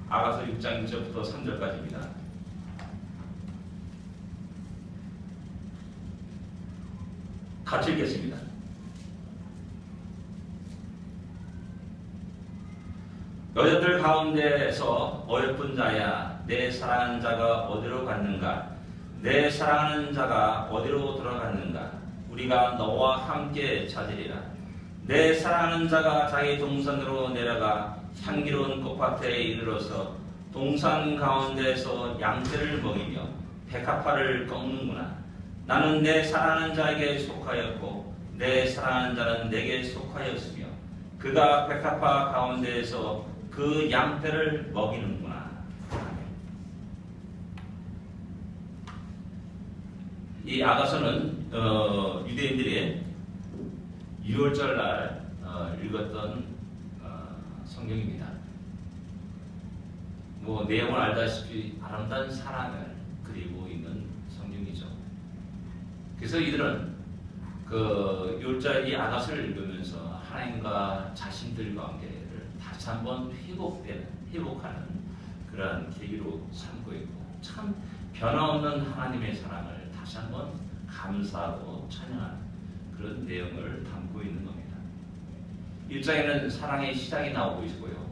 아가서 6장 1절부터 3절까지입니다. 같이 읽겠습니다. 여자들 가운데서 어여쁜 자야, 내 사랑하는 자가 어디로 갔는가? 내 사랑하는 자가 어디로 돌아갔는가? 우리가 너와 함께 찾으리라. 내 사랑하는 자가 자기 동산으로 내려가 향기로운 꽃밭에 이르러서 동산 가운데서 양떼를 먹이며 백합화를 꺾는구나. 나는 내 사랑하는 자에게 속하였고 내 사랑하는 자는 내게 속하였으며 그가 백합화 가운데에서 그 양떼를 먹이는구나. 이 아가서는 유대인들이 6월절 날 읽었던 성경입니다. 뭐 내용을 알다시피 아름다운 사랑을 그리고 있는 성경이죠. 그래서 이들은 그 6월절 이 아가서를 읽으면서 하나님과 자신들 관계를 다시 한번 회복하는 그러한 계기로 삼고 있고, 참 변화없는 하나님의 사랑을 다시 한번 감사하고 찬양하는 그런 내용을 담고 있는 겁니다. 1장에는 사랑의 시작이 나오고 있고요.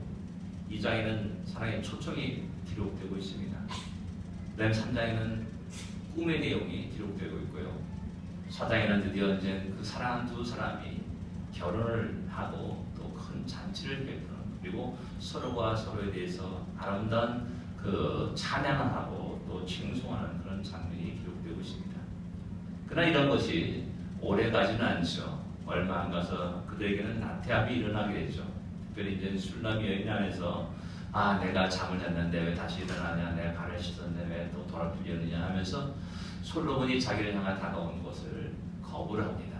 2장에는 사랑의 초청이 기록되고 있습니다. 그다음 3장에는 꿈의 내용이 기록되고 있고요. 4장에는 드디어 이제 그 사랑하는 두 사람이 결혼을 하고 또 큰 잔치를 베푸는, 그리고 서로가 서로에 대해서 아름다운 그 찬양을 하고 또 칭송하는 그런 장면이 기록되고 있습니다. 그러나 이런 것이 오래 가지는 않죠. 얼마 안 가서 그들에게는 나태함이 일어나게 되죠. 특별히 이제 술람 여인 안에서 내가 잠을 잤는데 왜 다시 일어나냐, 내 발을 씻었는데 왜 또 돌아풀렸느냐 하면서 솔로몬이 자기를 향해 다가온 것을 거부를 합니다.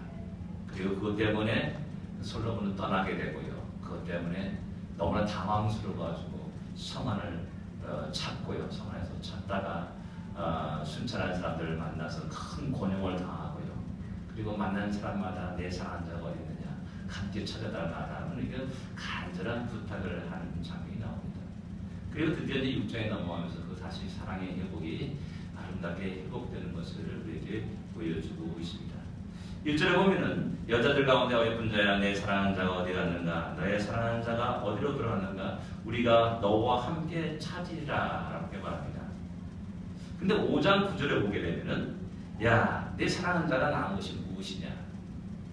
그리고 그것 때문에 솔로몬은 떠나게 되고요. 그것 때문에 너무나 당황스러워가지고 성안을 찾고요. 성안에서 찾다가 순찰한 사람들을 만나서 큰 곤욕을 당하고요. 그리고 만난 사람마다 내 사랑한 자가 어디 있느냐, 함께 찾아달라는 이게 간절한 부탁을 하는 장면이 나옵니다. 그리고 드디어 6장에 넘어가면서 그 다시 사랑의 회복이 아름답게 회복되는 것을 우리에게 보여주고 있습니다. 1절에 보면은 여자들 가운데 어여쁜 자야, 내 사랑하는 자가 어디 갔는가? 너의 사랑하는 자가 어디로 들어갔는가? 우리가 너와 함께 찾으리라 라고 말합니다. 근데 5장 9절에 보게 되면은 야, 내 사랑하는 자가 나은 것이 무엇이냐?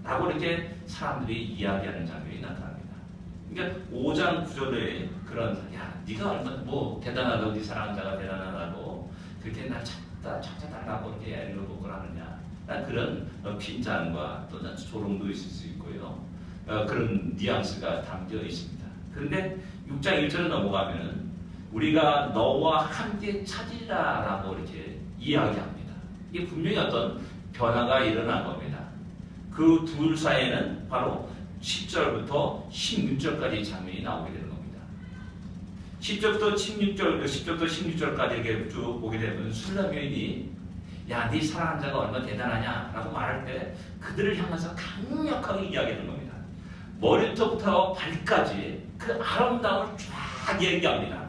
라고 이렇게 사람들이 이야기하는 장면이 나타납니다. 그러니까 5장 9절에 그런, 야, 네가 얼마나 뭐 대단하다고, 네 사랑하는 자가 대단하다고 그렇게 날 찾아달라고 이렇게 애를 먹고 하느냐? 그런 빈잔과 또 조롱도 있을 수 있고요. 그런 뉘앙스가 담겨 있습니다. 그런데 6장 1절에 넘어가면은 우리가 너와 함께 찾으리라 라고 이렇게 이야기합니다. 이게 분명히 어떤 변화가 일어난 겁니다. 그 둘 사이에는 바로 10절부터 16절까지 장면이 나오게 되는 겁니다. 10절부터 16절까지 이렇게 쭉 보게 되면 술람 여인이 야, 네 사랑하는 자가 얼마나 대단하냐 라고 말할 때 그들을 향해서 강력하게 이야기하는 겁니다. 머리부터 발까지 그 아름다움을 쫙 얘기합니다.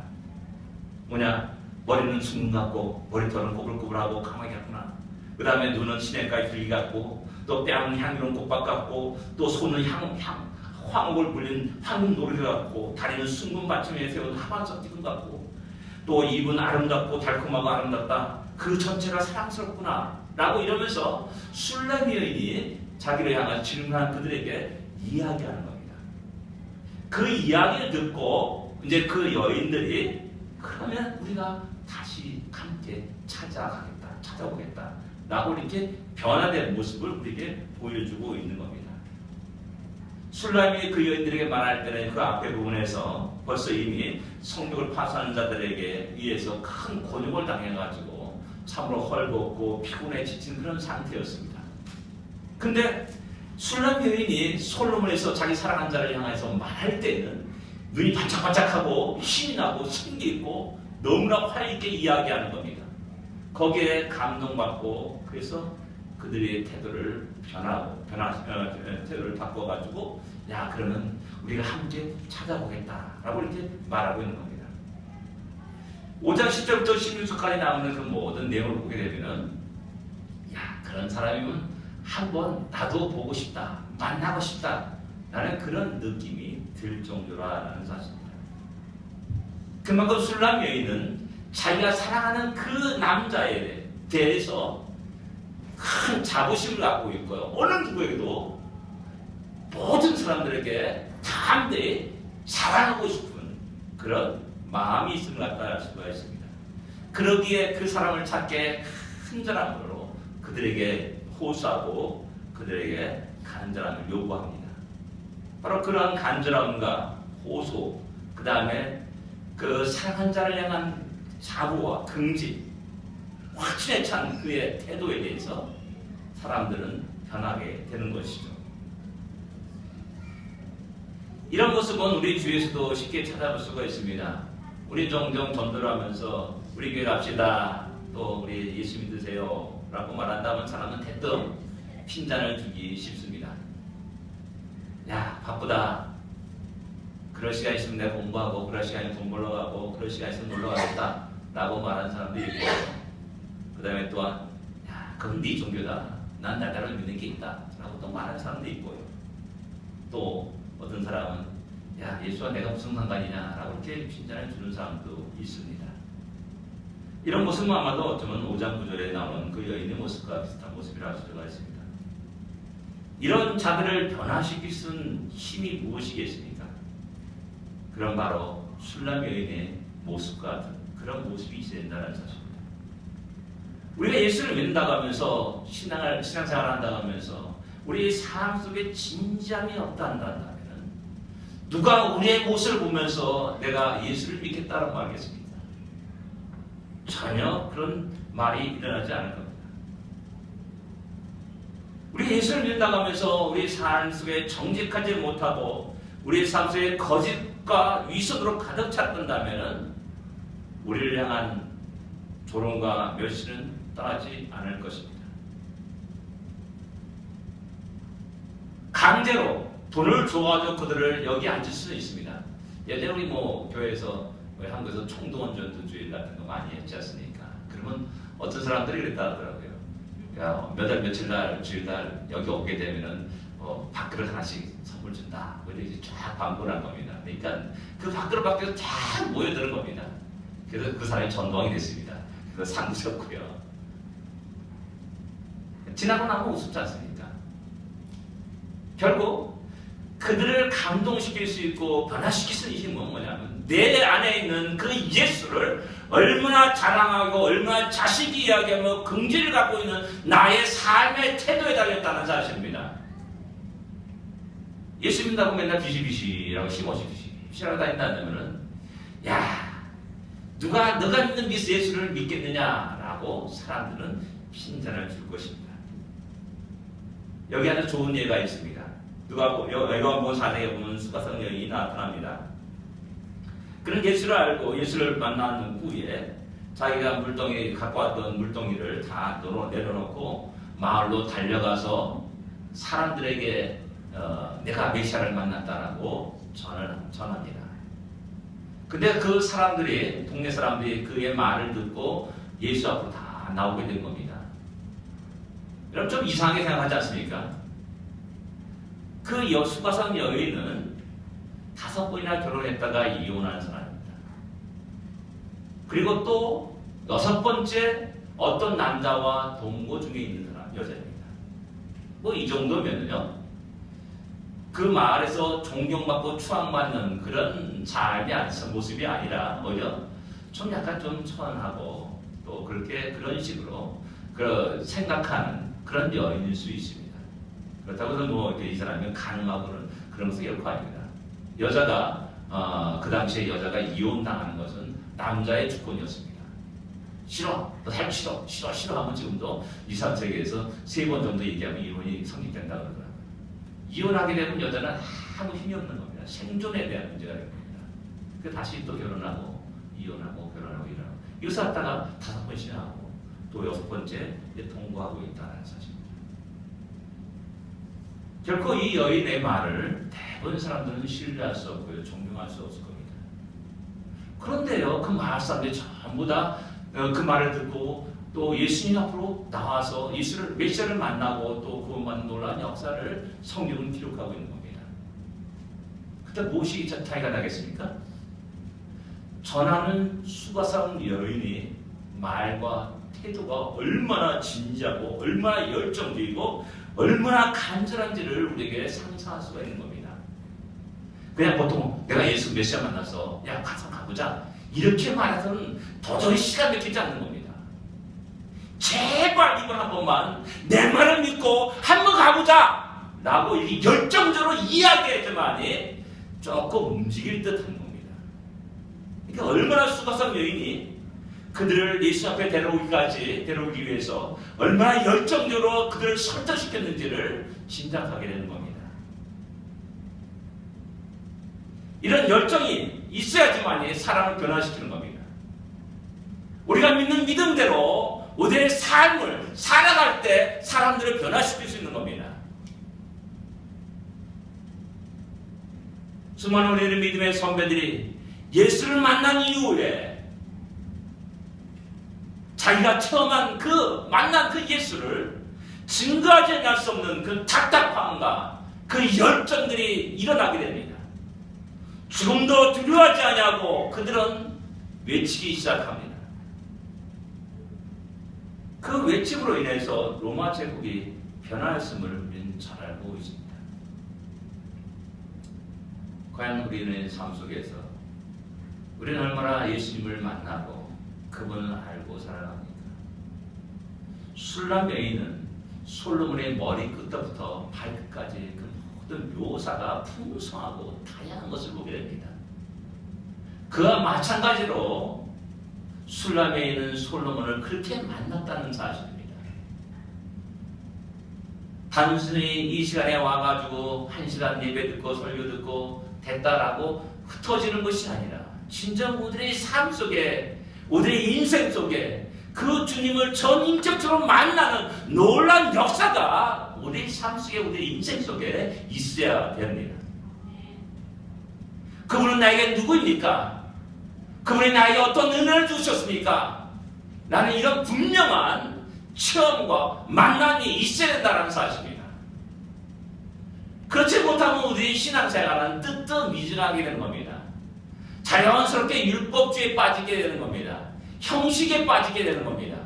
뭐냐? 머리는 순금 같고 머리털은 꼬불꼬불하고 까마귀 같구나. 그 다음에 눈은 시냇가의 들기 같고 또 뺨은 향기로운 꽃밭 같고 또 손은 황옥을 불린 황금 노르게 같고 다리는 순금 받침에 세운 하반석 띠금 같고 또 입은 아름답고 달콤하고 아름답다. 그 전체가 사랑스럽구나 라고 이러면서 술람 여인이 자기를 향한 질문한 그들에게 이야기하는 겁니다. 그 이야기를 듣고 이제 그 여인들이 그러면 우리가 다시 함께 찾아오겠다 라고 이렇게 변화된 모습을 우리에게 보여주고 있는 겁니다. 술람이 그 여인들에게 말할 때는 그 앞에 부분에서 벌써 이미 성벽을 파수하는 자들에게 의해서 큰 곤욕을 당해가지고 참으로 헐벗고 피곤해 지친 그런 상태였습니다. 근데 술람 여인이 솔로몬에서 자기 사랑한 자를 향해서 말할 때는 눈이 반짝반짝하고 힘이 나고 생기 있고 너무나 화있게 이야기하는 겁니다. 거기에 감동받고 그래서 그들의 태도를 태도를 바꿔가지고 야, 그러면 우리가 함께 찾아보겠다라고 이렇게 말하고 있는 겁니다. 5장 10절부터 16절까지 나오는 그 모든 내용을 보게 되면은 야, 그런 사람이면 한번 나도 보고 싶다, 만나고 싶다 라는 그런 느낌이 들 정도라는 사실입니다. 그만큼 술람 여인은 자기가 사랑하는 그 남자에 대해서 큰 자부심을 갖고 있고요. 어느 누구에게도 모든 사람들에게 담대히 사랑하고 싶은 그런 마음이 있음을 나타낼 수가 있습니다. 그러기에 그 사람을 찾게 간절함으로 그들에게 호소하고 그들에게 간절함을 요구합니다. 바로 그러한 간절함과 호소, 그 다음에 그 사랑한 자를 향한 자부와 긍지, 확신에 찬 그의 태도에 대해서 사람들은 변하게 되는 것이죠. 이런 모습은 우리 주위에서도 쉽게 찾아볼 수가 있습니다. 우리 종종 전도를 하면서 우리 교회 갑시다, 또 우리 예수 믿으세요 라고 말한다면 사람은 대뜸 핀잔을 주기 쉽습니다. 야, 바쁘다, 그럴 시간 있으면 내가 공부하고, 그럴 시간에 돈 벌러 가고, 그럴 시간 있으면 놀러 가겠다 라고 말하는 사람도 있고, 그 다음에 또한 야, 그건 네 종교다, 난 나대로 믿는 게 있다 라고 또 말하는 사람도 있고요. 또 어떤 사람은 야, 예수와 내가 무슨 상관이냐 라고 이렇게 핀잔을 주는 사람도 있습니다. 이런 모습은 아마도 어쩌면 5장 9절에 나오는 그 여인의 모습과 비슷한 모습이라 할 수가 있습니다. 이런 자들을 변화시킬 수 있는 힘이 무엇이겠습니까? 그럼 바로 술람 여인의 모습과 같은 그런 모습이 있어야 된다는 사실입니다. 우리가 예수를 믿는다고 하면서 신앙생활을 한다고 하면서 우리의 삶 속에 진지함이 없다 한다면 누가 우리의 모습을 보면서 내가 예수를 믿겠다라고 말하겠습니까? 전혀 그런 말이 일어나지 않을 겁니다. 우리 예수를 믿는다고 하면서 우리 삶 속에 정직하지 못하고 우리의 삶 속에 거짓과 위선으로 가득 찼던다면 우리를 향한 조롱과 멸시는 떠나지 않을 것입니다. 강제로 돈을 줘가지고 그들을 여기 앉힐 수는 있습니다. 예전에 우리 교회에서 한국에서 총동원 전도주일 같은 거 많이 했지 않습니까? 그러면 어떤 사람들이 그랬다 하더라고요. 야, 몇 달 며칠 날 주일날 여기 오게 되면은 밥그릇 하나씩 선물 준다. 이렇게 쫙 광고를 한 겁니다. 그러니까 그 밥그릇 밖에서 쫙 모여드는 겁니다. 그래서 그 사람이 전도왕이 됐습니다. 그래서 상 주셨고요. 지나고 나면 우습지 않습니까? 결국 그들을 감동시킬 수 있고 변화시킬 수 있는 힘은 뭐냐면 내 안에 있는 그 예수를 얼마나 자랑하고 얼마나 자식이 이야기하며 긍지를 갖고 있는 나의 삶의 태도에 달렸다는 사실입니다. 예수 믿는다고 맨날 비시비시라고 힘없이 비시비시라고 다닌다면은 야, 너가 믿는 예수를 믿겠느냐라고 사람들은 핀잔을 줄 것입니다. 여기 아주 좋은 예가 있습니다. 요한복음 4장에 보면 수가성 여인이 나타납니다. 그는 예수를 알고 예수를 만난 후에 자기가 갖고 왔던 물동이를 다 내려놓고 마을로 달려가서 사람들에게 내가 메시아를 만났다라고 전합니다. 근데 그 사람들이, 동네 사람들이 그의 말을 듣고 예수 앞으로 다 나오게 된 겁니다. 여러분 좀 이상하게 생각하지 않습니까? 그 수가성 여인은 5번이나 결혼했다가 이혼한 사람입니다. 그리고 또 6번째 어떤 남자와 동거 중에 있는 여자입니다. 이 정도면요, 그 마을에서 존경받고 추앙받는 그런 삶이 모습이 아니라 오히려 좀 약간 좀 천하고 또 그런 식으로 생각하는 그런 여인일 수 있습니다. 그렇다고 해서 이 사람이 가능하고는 그런 것은 결코 아닙니다. 여자가 그 당시에 여자가 이혼당하는 것은 남자의 주권이었습니다. 싫어, 너 살기 싫어 하면 지금도 2, 3세기에서 3번 정도 얘기하면 이혼이 성립된다 그러더라고요. 이혼하게 되면 여자는 아무 힘이 없는 겁니다. 생존에 대한 문제가 됩니다. 그래서 다시 또 결혼하고 이혼하고 결혼하고 이혼하고 이것을 갖다가 5번씩 하고 또 6번째 동거하고 있다는 사실입니다. 결코 이 여인의 말을 대부분 사람들은 신뢰할 수 없고요, 존경할 수 없을 겁니다. 그런데요, 그 마을 사람들이 전부 전부 다 그 말을 듣고 또 예수님 앞으로 나와서 예수를 메시아를 만나고 또 그것만 놀라운 역사를 성경은 기록하고 있는 겁니다. 그때 무엇이 차이가 나겠습니까? 전하는 수가성 여인이 말과 태도가 얼마나 진지하고 얼마나 열정적이고 얼마나 간절한지를 우리에게 상상할 수가 있는 겁니다. 그냥 보통 내가 예수 메시아 만나서 야 가서 가보자 이렇게 말해서는 도저히 시간 맥히지 않는 겁니다. 제발 이번 한 번만 내 말을 믿고 한번 가보자 라고 이렇게 열정적으로 이야기해야지만이 조금 움직일 듯한 겁니다. 그러니까 얼마나 수가성 여인이 그들을 예수 앞에 데려오기 위해서 얼마나 열정적으로 그들을 설득시켰는지를 짐작하게 되는 겁니다. 이런 열정이 있어야지만이 사람을 변화시키는 겁니다. 우리가 믿는 믿음대로 우리의 삶을 살아갈 때 사람들을 변화시킬 수 있는 겁니다. 수많은 우리의 믿음의 선배들이 예수를 만난 이후에 자기가 처음 만난 그 예수를 증거하지 않을 수 없는 그 답답함과 그 열정들이 일어나게 됩니다. 죽음도 두려워하지 않냐고 그들은 외치기 시작합니다. 그 외침으로 인해서 로마 제국이 변화했음을 우리는 잘 알고 있습니다. 과연 우리는 삶 속에서 우리는 얼마나 예수님을 만나고 그분을 알고 살아갑니까? 술람 여인은 솔로몬의 머리 끝부터 발끝까지 그 모든 묘사가 풍성하고 다양한 것을 보게 됩니다. 그와 마찬가지로 술람 여인은 솔로몬을 그렇게 만났다는 사실입니다. 단순히 이 시간에 와가지고 1시간 예배 듣고 설교 듣고 됐다라고 흩어지는 것이 아니라 진정 우리의 삶 속에 우리의 인생 속에 그 주님을 전인격적으로 만나는 놀라운 역사가 우리의 삶 속에 우리의 인생 속에 있어야 됩니다. 그분은 나에게 누구입니까? 그분이 나에게 어떤 은혜를 주셨습니까? 나는 이런 분명한 체험과 만남이 있어야 된다는 사실입니다. 그렇지 못하면 우리의 신앙생활은 뜨뜻미진하게 되는 겁니다. 자연스럽게 율법주의에 빠지게 되는 겁니다. 형식에 빠지게 되는 겁니다.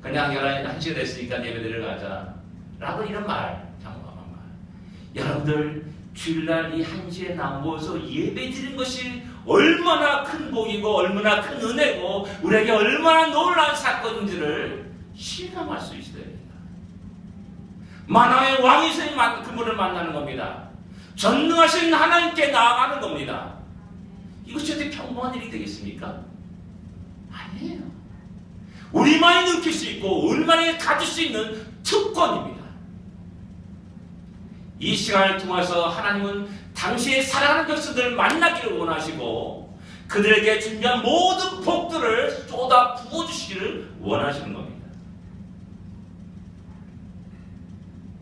그냥 11시가 됐으니까 예배드리러 가자 라고 이런 말, 장담한 말. 여러분들 주일날 이 1시에 나오셔서 예배드리는 것이 얼마나 큰 복이고 얼마나 큰 은혜고 우리에게 얼마나 놀라운 사건인지를 실감할 수 있어야 됩니다. 만왕의 왕이신 그분을 만나는 겁니다. 전능하신 하나님께 나아가는 겁니다. 이것이 어떻게 평범한 일이 되겠습니까? 아니에요. 우리만이 느낄 수 있고 우리만이 가질 수 있는 특권입니다. 이 시간을 통해서 하나님은 당시에 사랑하는 백성들을 만나기를 원하시고 그들에게 준비한 모든 복들을 쏟아 부어주시기를 원하시는 겁니다.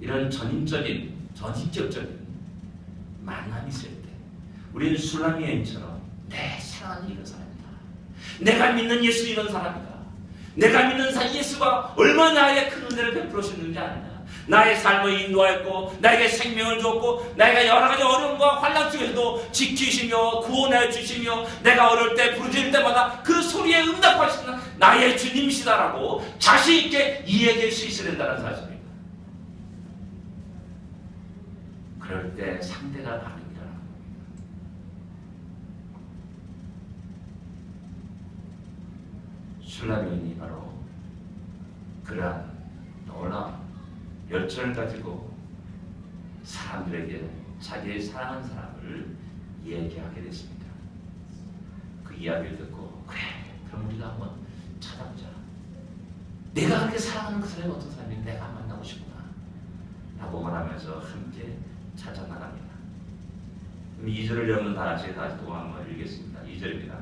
이런 전인격적인 만남이 있을 때 우리는 술람 여인처럼 내 사랑하는 이런 사람이다. 내가 믿는 예수 이런 사람이다. 내가 믿는 예수가 얼마나 나에게 큰 은혜를 베풀어 주셨는지 아느냐. 나의 삶을 인도하였고 나에게 생명을 줬고 나에게 여러 가지 어려움과 환난 속에서도 지키시며 구원해 주시며 내가 어려울 때 부르짖을 때마다 그 소리에 응답하시는 나의 주님이시다라고 자신 있게 이야기할 수 있어야 된다는 사실입니다. 그럴 때 상대가 반응이 일어나는 겁니다. 술람 여인이 바로 그러한 놀라운 열정을 가지고 사람들에게 자기의 사랑하는 사람을 얘기하게 됐습니다. 그 이야기를 듣고 그래 그럼 우리가 한번 찾아보자. 내가 그렇게 사랑하는 그 사람이 어떤 사람인지 내가 만나고 싶구나 라고 말하면서 함께 찾아나갑니다. 그럼 2절을 여러분 다시 또 한번 읽겠습니다. 2절입니다.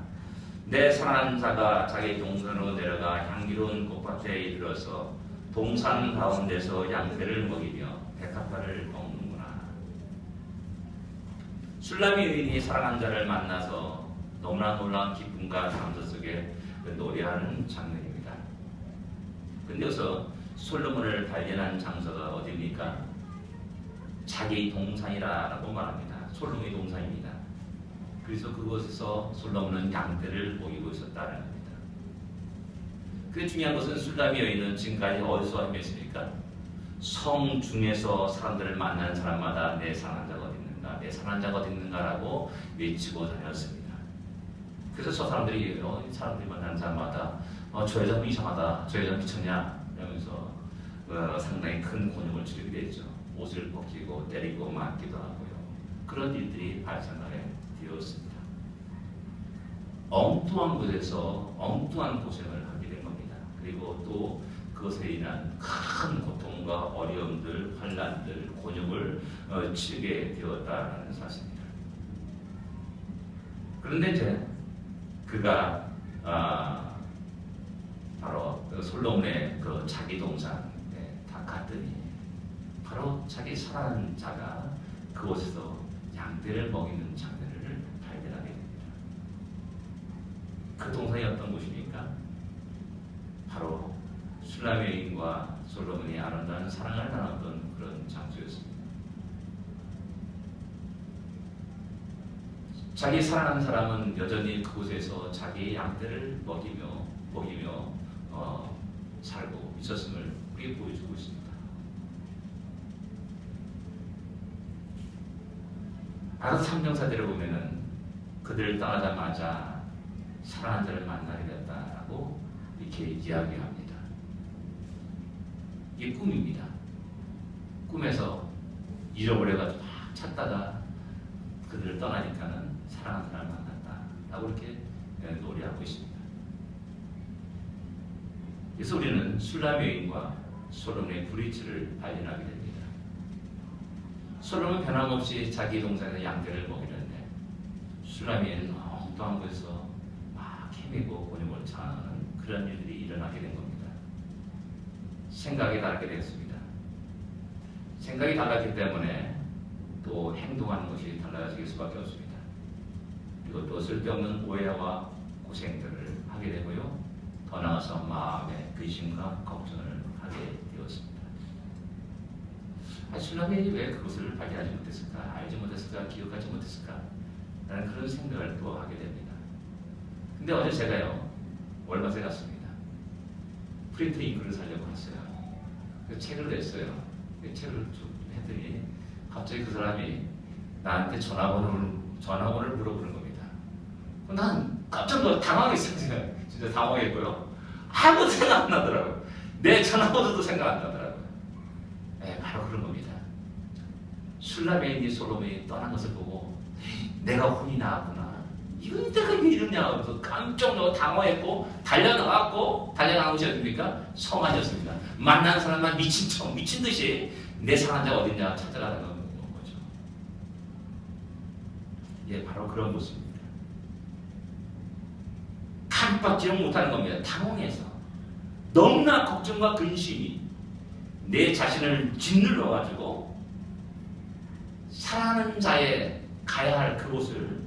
내 사랑하는 자가 자기 동산으로 내려가 향기로운 꽃밭에 이르러서 동산 가운데서 양떼를 먹이며 백합화를 먹는구나. 술람 여인이 사랑하는 자를 만나서 너무나 놀라운 기쁨과 감사 속에 그 노래하는 장면입니다. 근데 여기서 솔로몬을 발견한 장소가 어디입니까? 자기 동산이라고 말합니다. 솔로몬의 동산입니다. 그래서 그곳에서 솔로몬은 양떼를 먹이고 있었다는 겁니다. 그 중요한 것은 술람의 여인은 지금까지 어디서 헤맸습니까? 성 중에서 사람들을 만나는 사람마다 내 사랑한 자가 어디 있는가, 내 사랑한 자가 어디 있는가라고 외치고 다녔습니다. 그래서 저 사람들이 사람들이 만나는 사람마다 저 여자 이상하다, 저 여자 미쳤냐 이러면서 상당히 큰 곤욕을 치르게 됐죠. 옷을 벗기고 때리고 맞기도 하고요. 그런 일들이 발생하게 되었습니다. 엉뚱한 곳에서 엉뚱한 고생을 하게 된 겁니다. 그리고 또 그것에 인한 큰 고통과 어려움들, 환난들, 곤욕을 치르게 되었다는 사실입니다. 그런데 이제 그가 바로 솔로몬의 그 자기 동산에 다 갔더니 바로 자기 사랑하는 자가 그곳에서 양떼를 먹이는 장면을 발견하게 됩니다. 그 동산이 어떤 곳입니까? 바로 술람의 여인과 솔로몬이 아름다운 사랑을 나눴던 그런 장소였습니다. 자기 사랑하는 사람은 여전히 그곳에서 자기의 양떼를 먹이며 살고 있었음을 우리에게 보여주고 있습니다. 아랍 삼형사들을 보면은 그들을 떠나자마자 사랑하는 자를 만나게 됐다라고 이렇게 이야기합니다. 이게 꿈입니다. 꿈에서 잃어버려가지고 막 찾다가 그들을 떠나니까는 사랑하는 사람을 만났다라고 이렇게 노래하고 있습니다. 그래서 우리는 술람의 여인과 솔로몬의 브릿지를 발견하게 됩니다. 솔로몬은 변함없이 자기 동산에서 양떼를 먹이는데 술람의 여인은 엉뚱한 곳에서 막 헤매고 곤욕을 당하는 그런 일들이 일어나게 된 겁니다. 생각이 다르게 되었습니다. 생각이 달랐기 때문에 또 행동하는 것이 달라질 수밖에 없습니다. 그리고 또 쓸데없는 오해와 고생들을 하게 되고요. 더 나아가서 마음의 근심과 걱정을 하게 되었습니다. 술람이 왜 그것을 발견하지 못했을까? 알지 못했을까? 기억하지 못했을까? 라는 그런 생각을 또 하게 됩니다. 근데 어제 제가요, 월마트에 갔습니다. 프린트 잉크를 사려고 했어요. 그 책을 냈어요. 그 책을 했더니 갑자기 그 사람이 나한테 전화번호를 물어보는 겁니다. 난 깜짝 당황했어요. 진짜 당황했고요. 아무도 생각 안 나더라고요. 내 전화번호도 생각 안 나더라고요. 네, 바로 그런 겁니다. 술람의 여인이 솔로몬이 떠난 것을 보고 내가 혼이 나왔구나. 이건 내가 왜 이러냐 하면서 깜짝 놀라 당황했고 달려나간 것이 어딥니까? 성안이었습니다. 만난 사람만 미친 듯이 내 사랑한 자가 어딨냐 찾아가는 거죠. 예, 바로 그런 모습입니다. 깜빡지를 못하는 겁니다. 당황해서 너무나 걱정과 근심이 내 자신을 짓눌러가지고 사랑하는 자의 가야 할 그곳을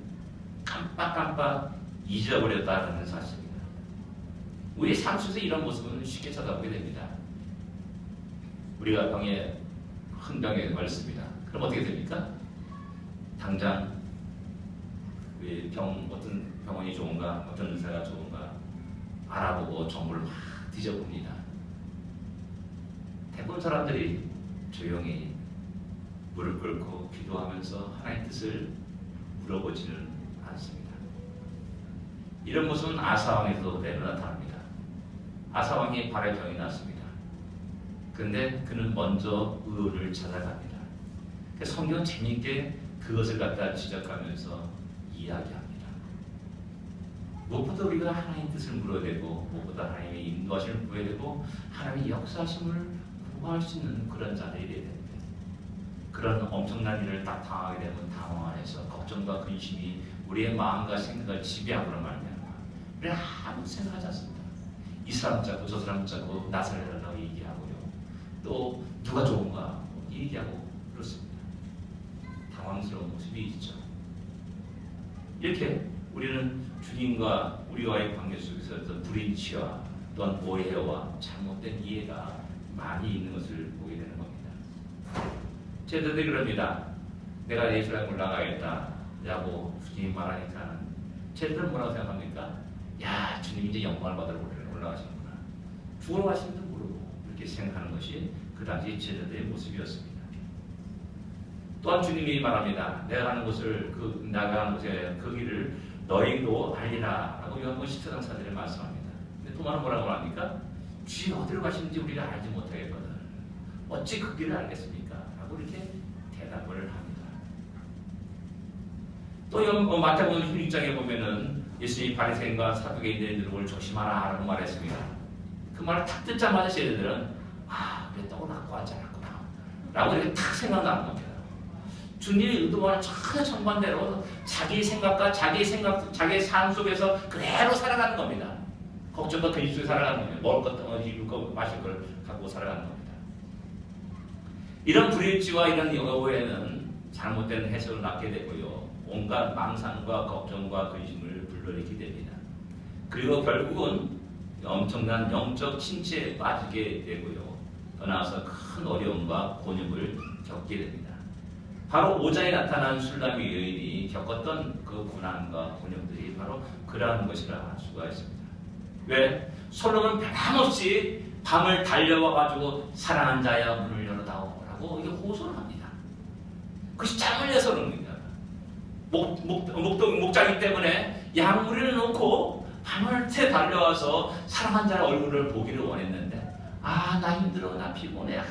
깜빡 잊어버렸다는 사실입니다. 우리 삶 속에서 이런 모습은 쉽게 쳐다보게 됩니다. 우리가 큰 병에 걸렸습니다. 그럼 어떻게 됩니까? 당장 어떤 병원이 좋은가, 어떤 의사가 좋은가 알아보고 정보를 막 뒤져봅니다. 대부분 사람들이 조용히 무릎 꿇고 기도하면서 하나님의 뜻을 물어보지는 않습니다. 이런 모습은 아사왕에서도 나타납니다. 아사왕이 발에 병이 났습니다. 근데 그는 먼저 의원을 찾아갑니다. 성경은 재미있게 그것을 갖다 지적하면서 이야기합니다. 무엇보다 우리가 하나님의 뜻을 물어야 되고 무엇보다 하나님의 인도하심을 구해야 되고 하나님의 역사하심을 구할 수 있는 그런 자들이 되어야 됩니다. 그런 엄청난 일을 딱 당하게 되면 당황 안에서 걱정과 근심이 우리의 마음과 생각을 지배하고는 말미암아 우리는 아무 생각하지 않습니다. 이 사람 짜고 저 사람 짜고 나서를 해달라고 얘기하고요. 또 누가 좋은가 얘기하고 그렇습니다. 당황스러운 모습이 있죠. 이렇게 우리는 주님과 우리와의 관계 속에서 어떤 불일치와 또한 오해와 잘못된 이해가 많이 있는 것을 보게 되는 겁니다. 제자들이 그럽니다. 내가 예수님을 올라가겠다라고 주님이 말하니까 제자들은 뭐라고 생각합니까? 야, 주님 이제 영광을 받으러 올라가시는구나. 죽으러 가시는지도 모르고 이렇게 생각하는 것이 그 당시 제자들의 모습이었습니다. 또한 주님이 말합니다. 내가 가는 곳을 나가는 곳에 그 길을 너희도 알리라라고 요한복음 10장 4절에 말씀합니다. 근데 또한 뭐라고 합니까? 주님 어디로 가시는지 우리가 알지 못하겠거든. 어찌 그 길을 알겠습니까? 라고 이렇게 대답을 합니다. 또 마태복음 16장에 보면은 예수님이 바리새인과 사두개인들을 조심하라 라고 말했습니다. 그 말을 탁 듣자마자 제자들은 그래 떡을 갖고 왔지 않았구나 라고 이렇게 탁 생각나는 겁니다. 주님의 의도와는 전혀 정반대로 자기 생각과 자기의 삶 속에서 그대로 살아가는 겁니다. 걱정과 근심 속에 살아가는 겁니다. 먹을 것, 입을 것, 마실 걸 갖고 살아가는 겁니다. 이런 불일치와 이런 오해는 잘못된 해석을 낳게 되고요. 온갖 망상과 걱정과 근심을 불러일으키게 됩니다. 그리고 결국은 엄청난 영적 침체에 빠지게 되고요. 더 나아가서 큰 어려움과 곤욕을 겪게 됩니다. 바로 5장에 나타난 술람의 여인이 겪었던 그 고난과 곤욕들이 바로 그러한 것이라 할 수가 있습니다. 왜? 솔로몬은 변함없이 밤을 달려와가지고 사랑한 자야 문을 열어다오 라고 이게 호소를 합니다. 그것이 짬을 내서 그럽니다. 목장이기 때문에 양무리를 놓고 밤을 새 달려와서 사랑한 자의 얼굴을 보기를 원했는데 나 힘들어, 나 피곤해,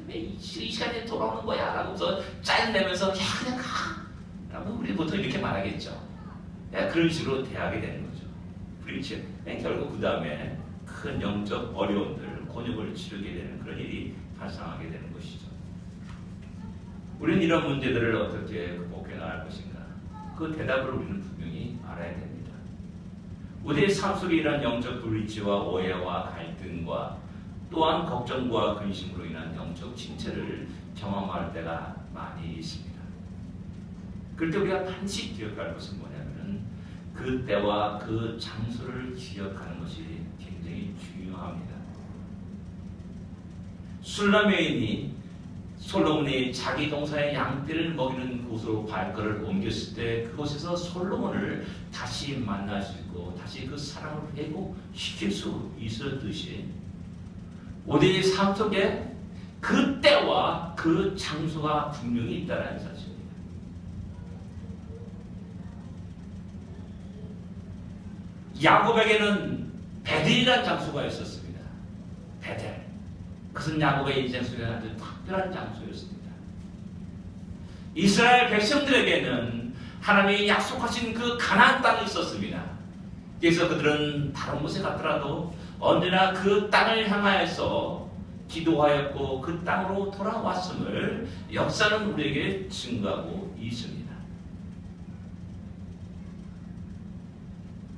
왜 이 시간에 돌아오는 거야 라고서 짜증내면서 그냥 가 라고 우리 보통 이렇게 말하겠죠. 그런 식으로 대하게 되는 거죠. 그렇지. 결국 그 다음에 큰 영적 어려움들, 곤욕을 치르게 되는 그런 일이 발생하게 되는 것이죠. 우리는 이런 문제들을 어떻게 극복해 나갈 것인가? 그 대답을 우리는 분명히 알아야 됩니다. 우리의 삶 속에 이런 영적 불일치와 오해와 갈등과 또한 걱정과 근심으로 인한 영적 침체를 경험할 때가 많이 있습니다. 그럴 때 우리가 반드시 기억할 것은 뭐냐면 그 때와 그 장소를 기억하는 것이 굉장히 중요합니다. 술람여인이 솔로몬이 자기 동산의 양떼를 먹이는 곳으로 발걸음을 옮겼을 때 그곳에서 솔로몬을 다시 만날 수 있고 다시 그 사랑을 회복시킬 수 있었듯이 우리의 삶 속에 그 때와 그 장소가 분명히 있다는 사실입니다. 야곱에게는 베델이라는 장소가 있었습니다. 베델. 그것은 야곱의 인생 속에 아주 특별한 장소였습니다. 이스라엘 백성들에게는 하나님이 약속하신 그 가나안 땅이 있었습니다. 그래서 그들은 다른 곳에 갔더라도 언제나 그 땅을 향하여서 기도하였고 그 땅으로 돌아왔음을 역사는 우리에게 증거하고 있습니다.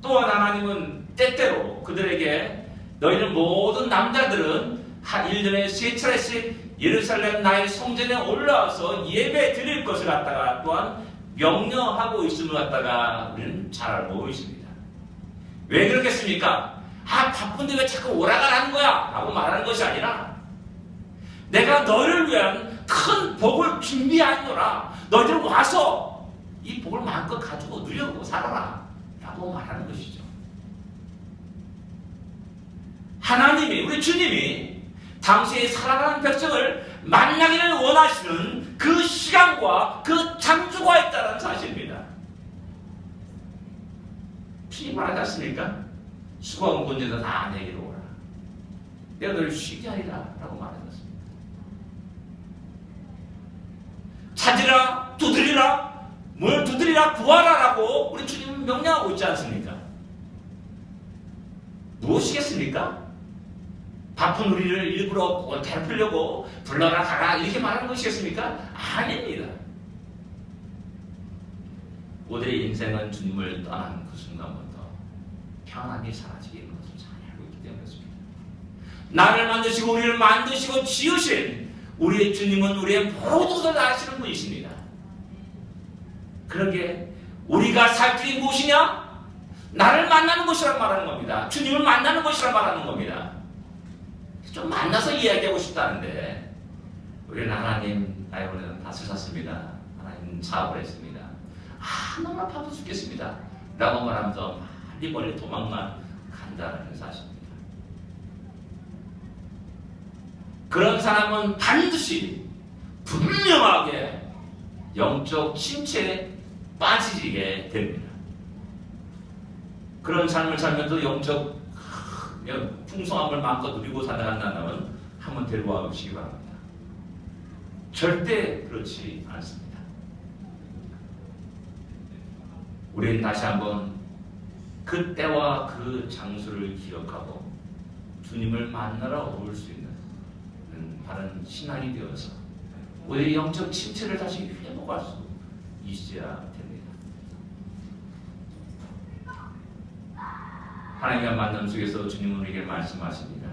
또한 하나님은 때때로 그들에게 너희는 모든 남자들은 한 1년에 3차례씩 예루살렘 나의 성전에 올라와서 예배 드릴 것을 갖다가 또한 명령하고 있음을 갖다가 우리는 잘 알고 있습니다. 왜 그렇겠습니까? 바쁜데 왜 자꾸 오라가라는 거야? 라고 말하는 것이 아니라 내가 너를 위한 큰 복을 준비하노라. 너희들 와서 이 복을 마음껏 가지고 누려보고 살아라. 라고 말하는 것이죠. 하나님이, 우리 주님이 당시에 살아가는 백성을 만나기를 원하시는 그 시간과 그 장소가 있다는 사실입니다. 주님 말하지 않습니까? 수고하고 건져서 다 내게로 오라. 내가 너를 쉬게 하리라 라고 말했습니다. 찾으라, 두드리라, 뭘 두드리라, 구하라 라고 우리 주님은 명령하고 있지 않습니까? 무엇이겠습니까? 바쁜 우리를 일부러 대표려고 불러라 가라 이렇게 말하는 것이겠습니까? 아닙니다. 우리의 인생은 주님을 떠난 그 순간부터 평안이 사라지게 되는 것을 잘 알고 있기 때문에 그렇습니다. 나를 만드시고 우리를 만드시고 지으신 우리의 주님은 우리의 모든 것을 아시는 분이십니다. 그러기에 우리가 살 길이 무엇이냐? 나를 만나는 것이란 말하는 겁니다. 주님을 만나는 것이란 말하는 겁니다. 좀 만나서 이야기하고 싶다는데 우리는 하나님 오늘 밭을 샀습니다. 하나님 사업을 했습니다. 너무 아파서 죽겠습니다. 라고 말하면서 멀리 멀리 도망만 간다는 사실입니다. 그런 사람은 반드시 분명하게 영적 침체에 빠지게 됩니다. 그런 삶을 살면서 영적 풍성함을 마음껏 누리고 살아간다면 한번 데리고 와보시기 바랍니다. 절대 그렇지 않습니다. 우리는 다시 한번 그 때와 그 장소를 기억하고 주님을 만나러 올 수 있는 바른 신앙이 되어서 우리의 영적 침체를 다시 회복할 수 있어야 됩니다. 하나님과 만남 속에서 주님은 우리에게 말씀하십니다.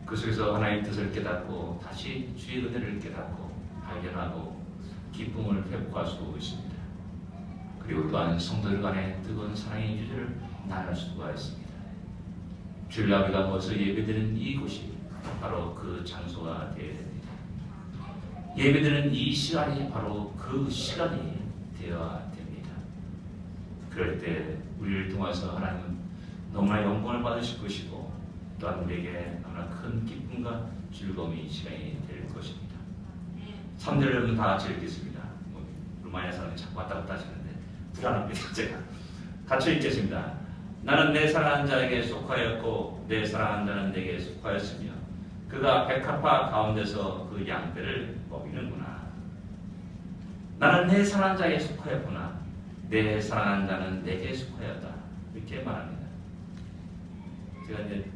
그 속에서 하나님의 뜻을 깨닫고 다시 주의 은혜를 깨닫고 발견하고 기쁨을 회복할 수 있습니다. 그리고 또한 성도들 간의 뜨거운 사랑의 유지를 나눌 수가 있습니다. 주일날 우리가 모여서 예배드리는 이곳이 바로 그 장소가 되어야 됩니다. 예배드리는 이 시간이 바로 그 시간이 되어야 됩니다. 그럴 때 우리를 통해서 하나님은 너무나 영광을 받으실 것이고 또한 우리에게 너무나 큰 기쁨과 즐거움이 시간이 될 것입니다. 3절 여러분 다 같이 읽겠습니다. 루마니아 사람이 자꾸 왔다 갔다 하시는데 불안합니다. 제가 같이 읽겠습니다. 나는 내 사랑하는 자에게 속하였고 내 사랑하는 자는 내게 속하였으며 그가 백합화 가운데서 그 양떼를 먹이는구나. 나는 내 사랑하는 자에게 속하였구나. 내 사랑하는 자는 내게 속하였다. 이렇게 말합니다. 제가 이제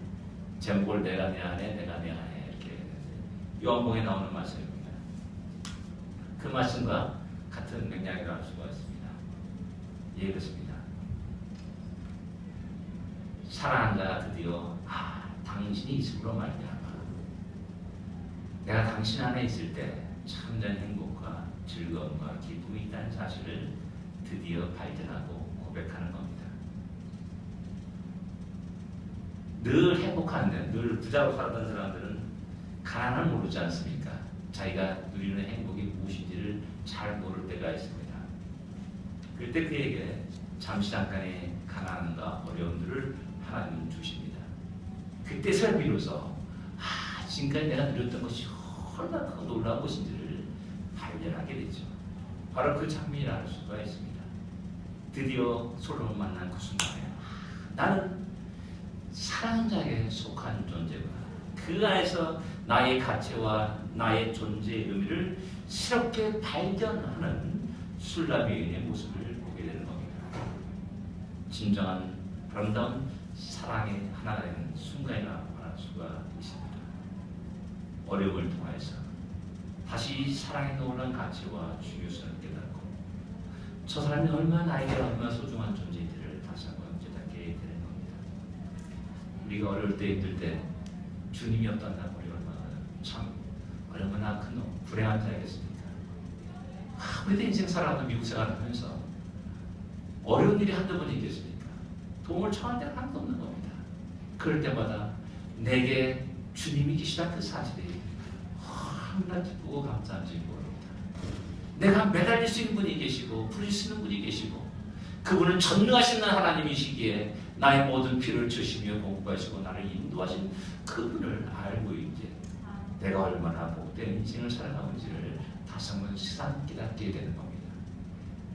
제목을 내가 내 안에 내가 내 안에 이렇게 요한복음에 나오는 말씀입니다. 그 말씀과 같은 맥락이라고 할 수가 있습니다. 예, 그렇습니다. 사랑하는 자가 드디어 당신이 있음으로 말미암아 내가 당신 안에 있을 때 참된 행복과 즐거움과 기쁨이 있다는 사실을 드디어 발견하고 고백하는 겁니다. 늘 행복한데 늘 부자로 살았던 사람들은 가난을 모르지 않습니까? 자기가 누리는 행복이 무엇인지를 잘 모를 때가 있습니다. 그럴 때 그에게 잠시 잠깐의 가난과 어려움들을 하나님은 주십니다. 그때서 비로소 지금까지 내가 누렸던 것이 얼마나 크고 놀라운 것인지를 발견하게 되죠. 바로 그 장면이 알 수가 있습니다. 드디어 솔로몬 만난 그 순간에 나는 사랑하는 자에게 속한 존재구나. 그 안에서 나의 가치와 나의 존재의 의미를 새롭게 발견하는 술라미인의 모습을 보게 되는 겁니다. 진정한 아름다운 사랑의 하나가 되는 순간이라 말할 수가 있습니다. 어려움을 통해서 다시 사랑의 놀라운 가치와 중요성을 깨닫고 저 사람이 나에게 얼마나 소중한 존재인지를 다시 한번 깨닫게 되는 겁니다. 우리가 어려울 때 힘들 때 주님이 없단다 우리 얼마나 큰 불행한 자이겠습니까? 우리도 인생 살아가는 미국 생활하면서 어려운 일이 한두 번 있겠습니까? 도움을 청할 때가 하나도 없는 겁니다. 그럴 때마다 내게 주님이 계시다 그 사실이 얼마나 기쁘고 감사한지 모릅니다. 내가 매달릴 수 있는 분이 계시고 부르실 수 있는 분이 계시고 그분은 전능하신 하나님이시기에 나의 모든 피를 주시며 공부하시고 나를 인도하신 그분을 알고 이제 내가 얼마나 복된 인생을 살아가는지를 다시 한번 시선 깨닫게 되는 겁니다.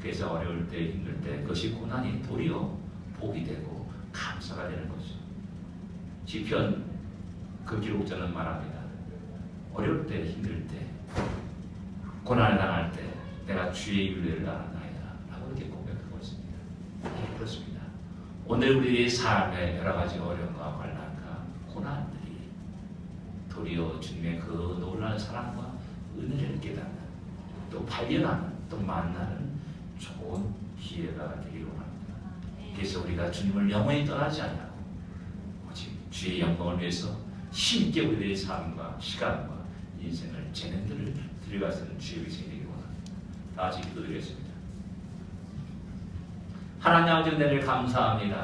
그래서 어려울 때 힘들 때 그것이 고난이 도리어 복이 되고 감사가 되는 거죠. 시편 그 기록자는 말합니다. 어려울 때 힘들 때 고난을 당할 때 내가 주의 윤례를 알았나이다 라고 이렇게 고백하고 있습니다. 네, 그렇습니다. 오늘 우리의 삶의 여러 가지 어려움과 관난과 고난들이 도리어 주님의 그 놀라운 사랑과 은혜를 깨닫는 또 발견하는 또 만나는 좋은 기회가 되기를 원합니다. 그래서 우리가 주님을 영원히 떠나지 않냐고 오직 주의 영광을 위해서 힘있게 우리의 삶과 시간과 인생을 재능들을 들여가서는 주의 위생이 되기를 원합니다. 다 같이 기도드리겠습니다. 하나님 아버지 은혜를 감사합니다.